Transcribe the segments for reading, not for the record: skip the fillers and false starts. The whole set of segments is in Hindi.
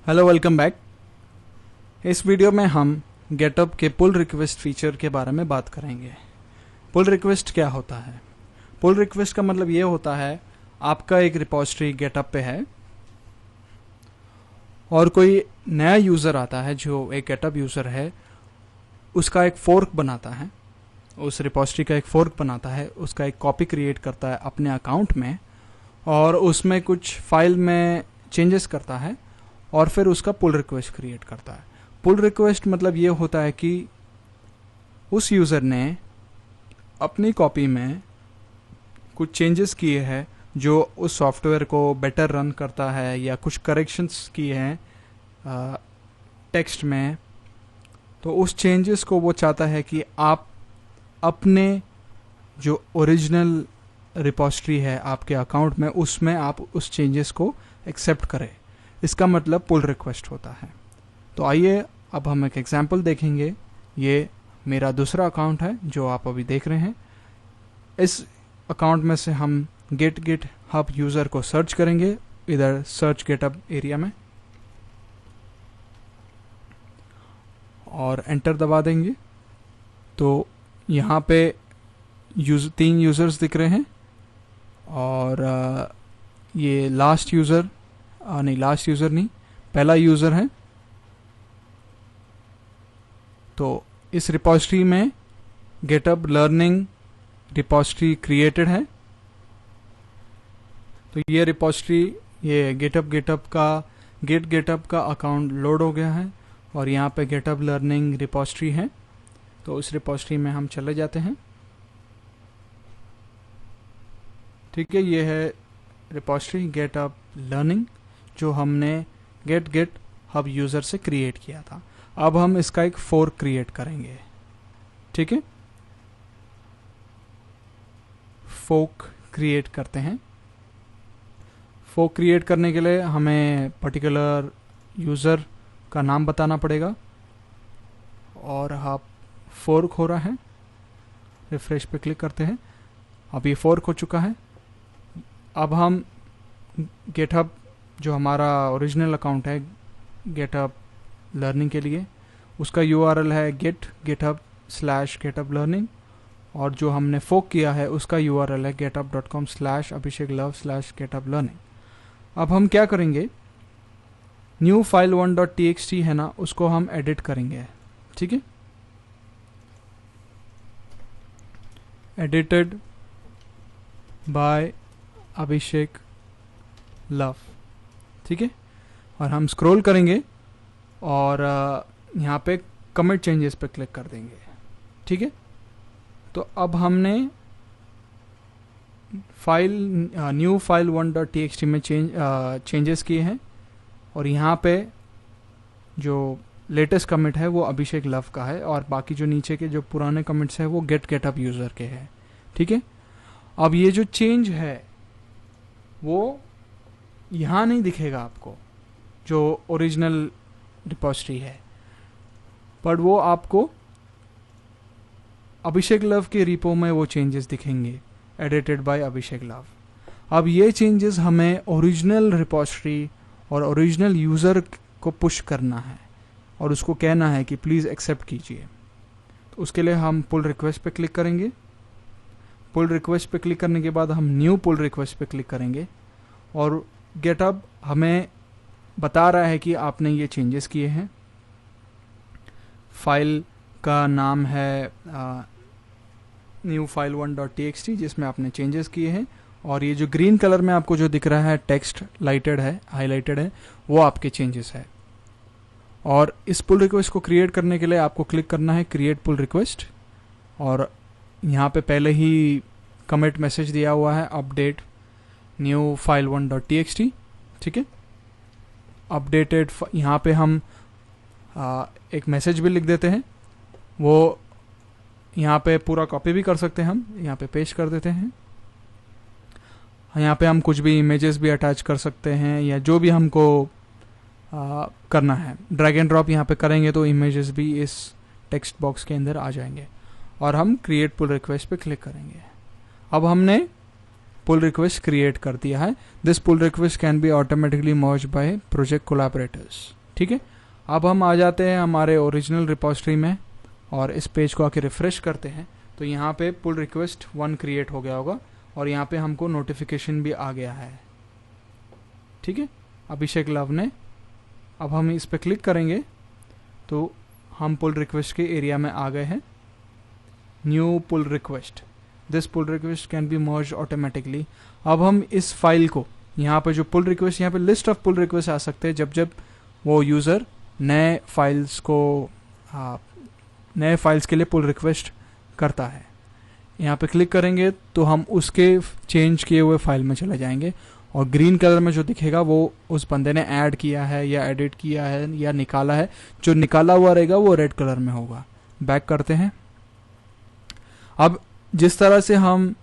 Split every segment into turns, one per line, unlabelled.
Hello, welcome back. इस वीडियो में हम गेटअप के पुल रिक्वेस्ट फीचर के बारे में बात करेंगे। पुल रिक्वेस्ट क्या होता है? पुल रिक्वेस्ट का मतलब ये होता है, आपका एक रिपोजिटरी गेटअप पे है और कोई नया यूज़र आता है जो एक गेटअप यूज़र है, उसका एक फोर्क बनाता है, उस रिपोजिटरी का एक फोर्क बनाता है, उसका एक कॉपी क्रिएट करता है अपने अकाउंट में और उसमें कुछ फाइल में चेंजेस करता है और फिर उसका पुल रिक्वेस्ट क्रिएट करता है। पुल रिक्वेस्ट मतलब ये होता है कि उस यूज़र ने अपनी कॉपी में कुछ चेंजेस किए हैं जो उस सॉफ्टवेयर को बेटर रन करता है, या कुछ करेक्शंस किए हैं टेक्स्ट में, तो उस चेंजेस को वो चाहता है कि आप अपने जो ओरिजिनल रिपोजिटरी है आपके अकाउंट में, उसमें आप उस चेंजेस को एक्सेप्ट करें। इसका मतलब पुल रिक्वेस्ट होता है। तो आइए अब हम एक एग्जांपल देखेंगे। ये मेरा दूसरा अकाउंट है जो आप अभी देख रहे हैं। इस अकाउंट में से हम गेट हब यूज़र को सर्च करेंगे, इधर सर्च गेटअप एरिया में, और एंटर दबा देंगे। तो यहाँ पे 3 यूज़र्स दिख रहे हैं और ये लास्ट यूज़र नहीं, पहला यूज़र है। तो इस रिपोजिटरी में गेटअप लर्निंग रिपोजिटरी क्रिएटेड है। तो ये रिपोजिटरी, ये गेटअप का अकाउंट लोड हो गया है और यहाँ पे गेटअप लर्निंग रिपोजिटरी है। तो इस रिपोजिटरी में हम चले जाते हैं। ठीक है, ये है रिपोजिटरी गेटअप लर्निंग जो हमने गेट हब यूज़र से क्रिएट किया था। अब हम इसका एक फोर्क क्रिएट करेंगे। ठीक है, फोर्क क्रिएट करते हैं। फोर्क क्रिएट करने के लिए हमें पर्टिकुलर यूज़र का नाम बताना पड़ेगा और आप फोर्क हो रहा है, रिफ्रेश पे क्लिक करते हैं। अब ये फोर्क हो चुका है। अब हम गेटहब जो हमारा ओरिजिनल अकाउंट है गेटअप लर्निंग के लिए, उसका URL है gethub/getuplearning और जो हमने फोक किया है उसका URL है getup.com/abhishek love/getuplearning। अब हम क्या करेंगे, न्यू फाइल 1.txt है ना, उसको हम एडिट करेंगे। ठीक है, एडिटेड बाय अभिषेक लव। ठीक है, और हम स्क्रॉल करेंगे और यहाँ पे कमिट चेंजेस पे क्लिक कर देंगे। ठीक है, तो अब हमने न्यू फाइल 1.txt में चेंजेस किए हैं और यहाँ पे जो लेटेस्ट कमिट है वो अभिषेक लव का है और बाकी जो नीचे के जो पुराने कमिट्स हैं वो गेटअप यूज़र के हैं। ठीक है, अब ये जो चेंज है वो यहाँ नहीं दिखेगा आपको जो ओरिजिनल रिपोजिटरी है, पर वो आपको अभिषेक लव के रिपो में वो चेंजेस दिखेंगे, एडिटेड बाय अभिषेक लव। अब ये चेंजेस हमें ओरिजिनल रिपोजिटरी और ओरिजिनल यूज़र को पुश करना है और उसको कहना है कि प्लीज़ एक्सेप्ट कीजिए। तो उसके लिए हम पुल रिक्वेस्ट पे क्लिक करेंगे। पुल रिक्वेस्ट पे क्लिक करने के बाद हम न्यू पुल रिक्वेस्ट पे क्लिक करेंगे और गेटअप हमें बता रहा है कि आपने ये चेंजेस किए हैं। फाइल का नाम है न्यू फाइल 1.txt जिसमें आपने चेंजेस किए हैं और ये जो ग्रीन कलर में आपको जो दिख रहा है टेक्स्ट हाईलाइटेड है, वो आपके चेंजेस है। और इस पुल रिक्वेस्ट को क्रिएट करने के लिए आपको क्लिक करना है क्रिएट पुल रिक्वेस्ट और यहाँ पे पहले ही कमिट मैसेज दिया हुआ है अपडेट न्यू फाइल 1.txt। ठीक है, अपडेटेड, यहाँ पे हम एक मैसेज भी लिख देते हैं, वो यहाँ पे पूरा कॉपी भी कर सकते हैं, हम यहाँ पे पेस्ट कर देते हैं। यहाँ पे हम कुछ भी इमेजेस भी अटैच कर सकते हैं या जो भी हमको करना है, ड्रैग एंड ड्रॉप यहाँ पे करेंगे तो इमेजेस भी इस टेक्स्ट बॉक्स के अंदर आ जाएंगे और हम क्रिएट पुल रिक्वेस्ट पे क्लिक करेंगे। अब हमने पुल रिक्वेस्ट क्रिएट कर दिया है। This pull request can be automatically merge by project collaborators. ठीक है, अब हम आ जाते हैं हमारे ओरिजिनल रिपोजिटरी में और इस पेज को आके रिफ्रेश करते हैं तो यहाँ पे पुल रिक्वेस्ट 1 क्रिएट हो गया होगा और यहाँ पे हमको नोटिफिकेशन भी आ गया है। ठीक है, अभिषेक लव ने, अब हम इस पर क्लिक करेंगे तो हम पुल रिक्वेस्ट के एरिया में आ गए हैं। New pull request, this pull request can be merge automatically. अब हम इस फाइल को, यहाँ पे जो पुल रिक्वेस्ट, यहाँ पे लिस्ट ऑफ पुल रिक्वेस्ट आ सकते हैं जब जब वो यूज़र नए फाइल्स के लिए पुल रिक्वेस्ट करता है। यहाँ पे क्लिक करेंगे तो हम उसके चेंज किए हुए फाइल में चले जाएंगे और ग्रीन कलर में जो दिखेगा वो उस बंदे ने ऐड किया है या एडिट किया है या निकाला है। जो निकाला हुआ रहेगा वो रेड कलर में होगा। बैक करते हैं। अब जिस तरह से हम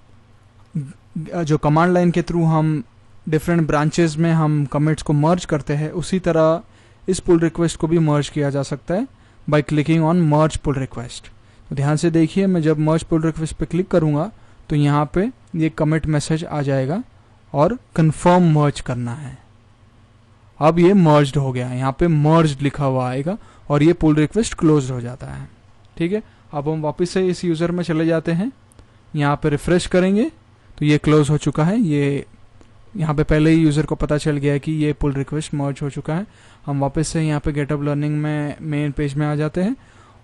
जो कमांड लाइन के थ्रू हम डिफरेंट ब्रांचेस में हम कमिट्स को मर्ज करते हैं, उसी तरह इस पुल रिक्वेस्ट को भी मर्ज किया जा सकता है by clicking on merge pull request. तो ध्यान से देखिए, मैं जब मर्ज पुल रिक्वेस्ट पे क्लिक करूंगा तो यहाँ पे ये कमिट मैसेज आ जाएगा और कंफर्म मर्ज करना है। अब ये मर्ज्ड हो गया, यहाँ पे मर्ज्ड लिखा हुआ आएगा और ये पुल रिक्वेस्ट क्लोज हो जाता है। ठीक है, अब हम वापस से इस यूज़र में चले जाते हैं, यहाँ पे रिफ्रेश करेंगे तो ये क्लोज हो चुका है। ये यहाँ पे पहले ही यूज़र को पता चल गया है कि ये पुल रिक्वेस्ट मर्ज हो चुका है। हम वापस से यहाँ पे गेटअप लर्निंग में मेन पेज में आ जाते हैं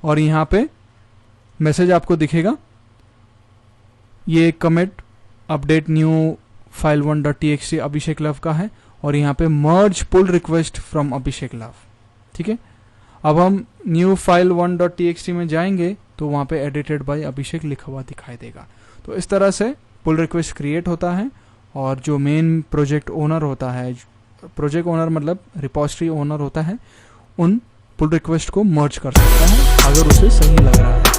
और यहाँ पे मैसेज आपको दिखेगा, ये commit update new file 1.txt Abhishek Love का है और यहाँ पे merge pull request from Abhishek Love. ठीक है, अब हम न्यू फाइल 1.txt में जाएंगे तो वहाँ पे एडिटेड बाय अभिषेक लिखा हुआ दिखाई देगा। तो इस तरह से पुल रिक्वेस्ट क्रिएट होता है और जो मेन प्रोजेक्ट ओनर होता है, प्रोजेक्ट ओनर मतलब रिपोजिटरी ओनर होता है, उन पुल रिक्वेस्ट को मर्ज कर सकता है अगर उसे सही लग रहा है।